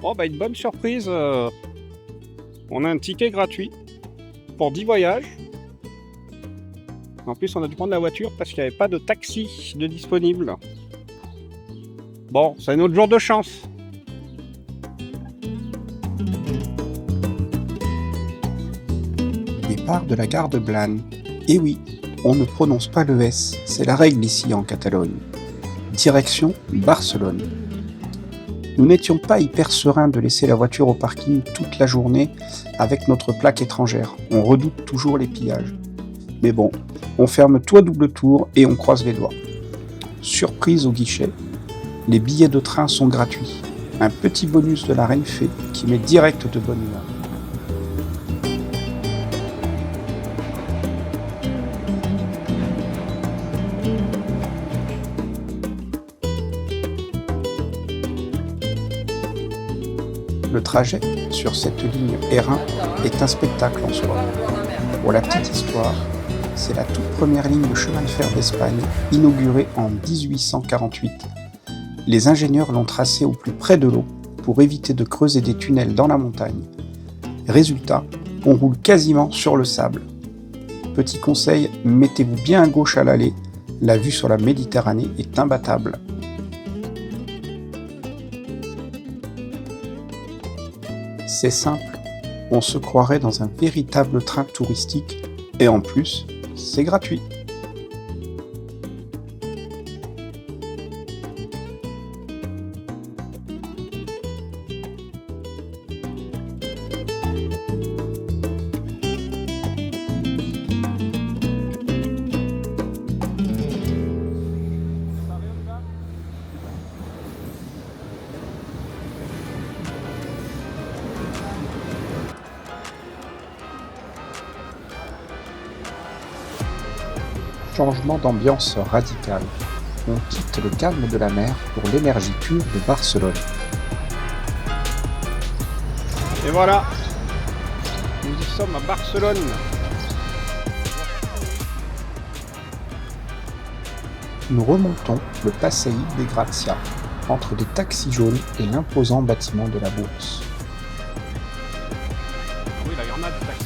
Oh bah une bonne surprise, on a un ticket gratuit pour 10 voyages. En plus on a dû prendre la voiture parce qu'il n'y avait pas de taxi de disponible. Bon, c'est un autre jour de chance. Départ de la gare de Blanes. Et oui, on ne prononce pas le S, c'est la règle ici en Catalogne. Direction Barcelone. Nous n'étions pas hyper sereins de laisser la voiture au parking toute la journée avec notre plaque étrangère. On redoute toujours les pillages. Mais bon, on ferme tout à double tour et on croise les doigts. Surprise au guichet, les billets de train sont gratuits. Un petit bonus de la Renfe qui met direct de bonne humeur. Le trajet sur cette ligne R1 est un spectacle en soi. Pour la petite histoire, c'est la toute première ligne de chemin de fer d'Espagne, inaugurée en 1848. Les ingénieurs l'ont tracée au plus près de l'eau pour éviter de creuser des tunnels dans la montagne. Résultat, on roule quasiment sur le sable. Petit conseil, mettez-vous bien à gauche à l'allée, la vue sur la Méditerranée est imbattable. C'est simple, on se croirait dans un véritable train touristique et en plus, c'est gratuit. Changement d'ambiance radical. On quitte le calme de la mer pour l'énergie pure de Barcelone. Et voilà, nous y sommes à Barcelone. Nous remontons le Passeig de Gràcia, entre des taxis jaunes et l'imposant bâtiment de la Bourse. Oui, là, il y en a des taxis.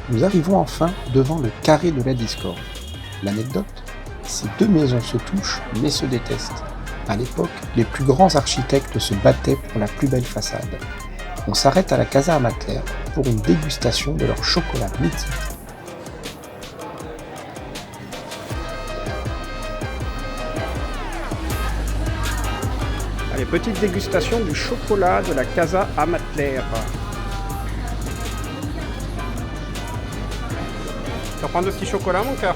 Nous arrivons enfin devant le carré de la discorde. L'anecdote, ces deux maisons se touchent mais se détestent. À l'époque, les plus grands architectes se battaient pour la plus belle façade. On s'arrête à la Casa Amatller pour une dégustation de leur chocolat mythique. Allez, petite dégustation du chocolat de la Casa Amatller. Tu vas prendre le petit chocolat, mon cœur?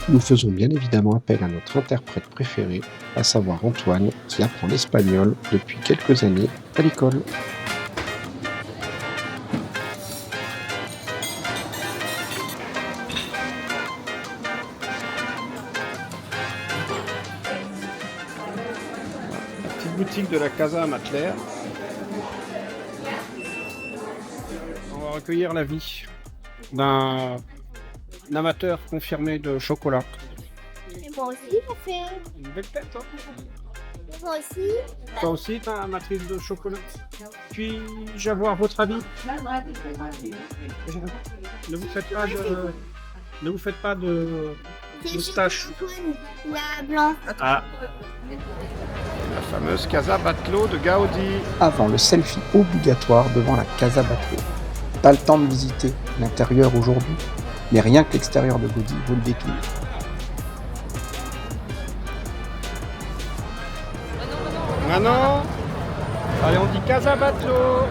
Nous faisons bien évidemment appel à notre interprète préféré, à savoir Antoine, qui apprend l'espagnol depuis quelques années à l'école. La petite boutique de la Casa Amatller. On va recueillir l'avis d'un amateur confirmé de chocolat. Et moi aussi, j'ai fait. Une belle tête, hein? Moi aussi. Toi aussi, t'es amatrice de chocolat. Puis-je avoir votre avis? Ne vous faites pas de... Ne vous faites pas de moustache. La blanc. Ah. La fameuse Casa Batlló de Gaudi. Avant le selfie obligatoire devant la Casa Batlló. Pas le temps de visiter l'intérieur aujourd'hui, mais rien que l'extérieur de Gaudi vaut le détour. Manon. Allez, on dit Casa Batlló.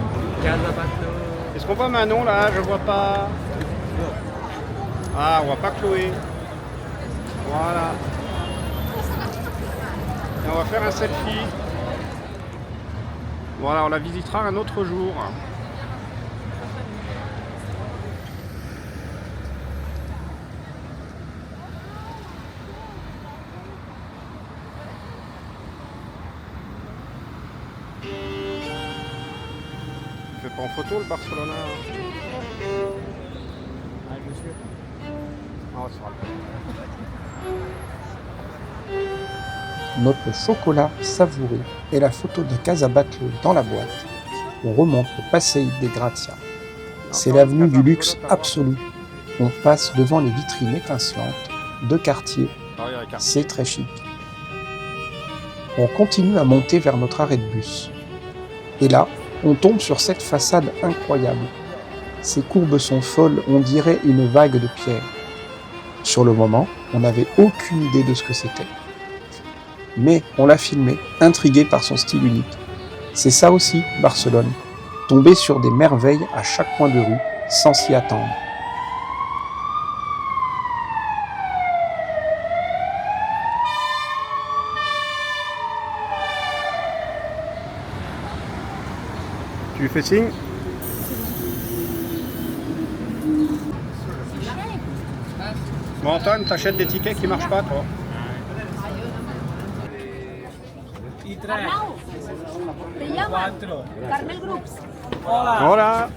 Casa Batlló. Est-ce qu'on voit Manon là? Je vois pas. Ah, on voit pas Chloé. Voilà. Et on va faire un selfie. Voilà, on la visitera un autre jour. pas en photo le Barcelona. Ah, ça va. Notre chocolat savouré et la photo de Casabatlle dans la boîte, on remonte le Passeig de Gràcia. C'est l'avenue du luxe absolu. On passe devant les vitrines étincelantes de quartier. C'est très chic. On continue à monter vers notre arrêt de bus. Et là, on tombe sur cette façade incroyable. Ses courbes sont folles, on dirait une vague de pierre. Sur le moment, on n'avait aucune idée de ce que c'était. Mais on l'a filmé, intrigué par son style unique. C'est ça aussi, Barcelone. Tomber sur des merveilles à chaque coin de rue, sans s'y attendre. Tu lui fais signe? Bon Antoine, t'achètes des tickets qui marchent pas toi? Arnau, te llaman Carmel Groups. Voilà.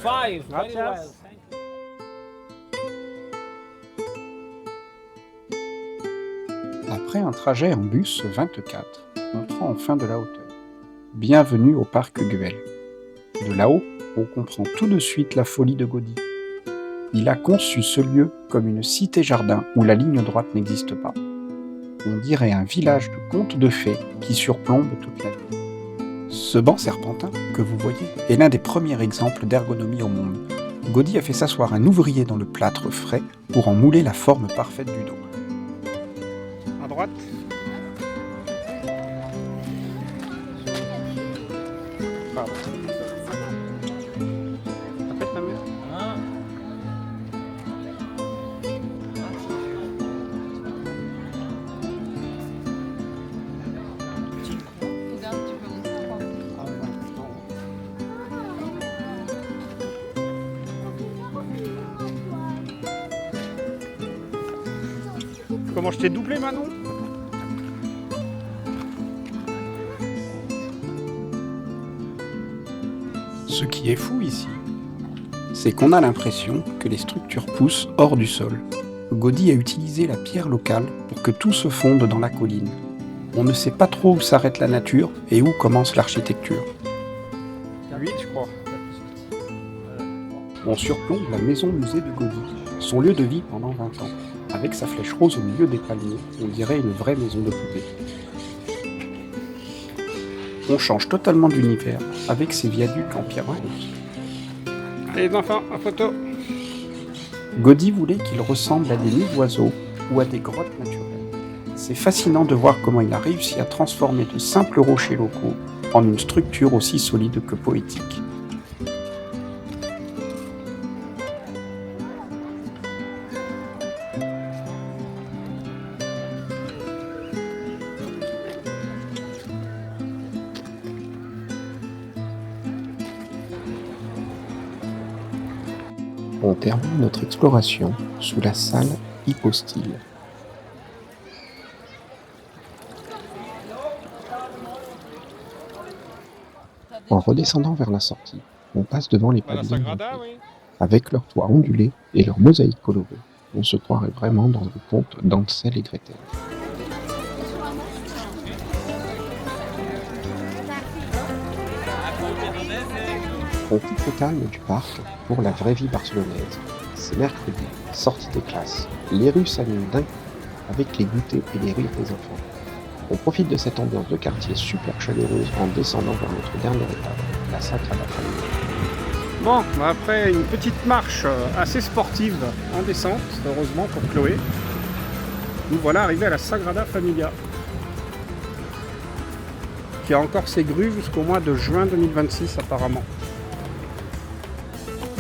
Five. Very Gracias. well. Après un trajet en bus 24, on prend enfin de la hauteur. Bienvenue au parc Güell. De là-haut, on comprend tout de suite la folie de Gaudí. Il a conçu ce lieu comme une cité-jardin où la ligne droite n'existe pas. On dirait un village de contes de fées qui surplombe toute la ville. Ce banc serpentin que vous voyez est l'un des premiers exemples d'ergonomie au monde. Gaudí a fait s'asseoir un ouvrier dans le plâtre frais pour en mouler la forme parfaite du dos. À droite. Pardon. Répète la mère. Comment je t'ai doublé Manon? Ce qui est fou ici, c'est qu'on a l'impression que les structures poussent hors du sol. Gaudí a utilisé la pierre locale pour que tout se fonde dans la colline. On ne sait pas trop où s'arrête la nature et où commence l'architecture. 8 je crois. On surplombe la maison-musée de Gaudí, son lieu de vie pendant 20 ans. Avec sa flèche rose au milieu des palmiers, on dirait une vraie maison de poupée. On change totalement d'univers avec ses viaducs en pierre rose. Allez les enfants, en photo. Gaudí voulait qu'il ressemble à des nids d'oiseaux ou à des grottes naturelles. C'est fascinant de voir comment il a réussi à transformer de simples rochers locaux en une structure aussi solide que poétique. On termine notre exploration sous la salle hypostyle. En redescendant vers la sortie, on passe devant les La pavillons Sagrada, oui. avec leurs toits ondulés et leurs mosaïques colorées. On se croirait vraiment dans le conte d'Hansel et Gretel. On quitte le calme du parc pour la vraie vie barcelonaise. C'est mercredi, sortie des classes. Les rues s'animent d'un coup avec les goûters et les rires des enfants. On profite de cette ambiance de quartier super chaleureuse en descendant vers notre dernière étape, la Sagrada Familia. Bon, bah après une petite marche assez sportive en descente, heureusement pour Chloé, nous voilà arrivés à la Sagrada Familia, qui a encore ses grues jusqu'au mois de juin 2026 apparemment.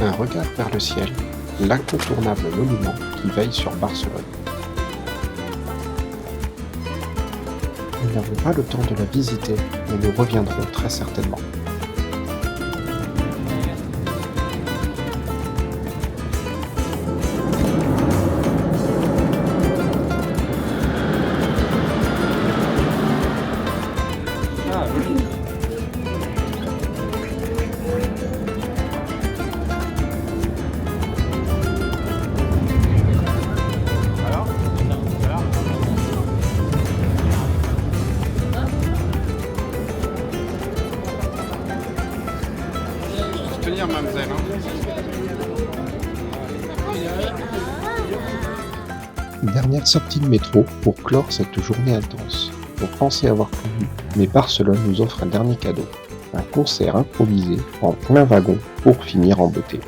Un regard vers le ciel, l'incontournable monument qui veille sur Barcelone. Nous n'avons pas le temps de la visiter, mais nous reviendrons très certainement. Dernière sortie de métro pour clore cette journée intense. On pensait avoir prévu, mais Barcelone nous offre un dernier cadeau. Un concert improvisé en plein wagon pour finir en beauté.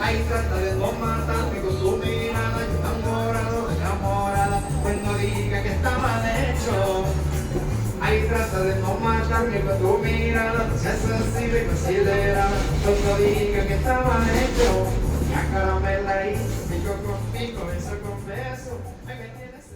Ay, trata de no matarme con tu mirada, yo enamorado, enamorada, pues no diga que está mal hecho. Ay, trata de no matarme con tu mirada, no seas sensible y considerada, pues no diga que está mal hecho. Ya caramela ahí, pico con pico, beso con beso, ay, me tienes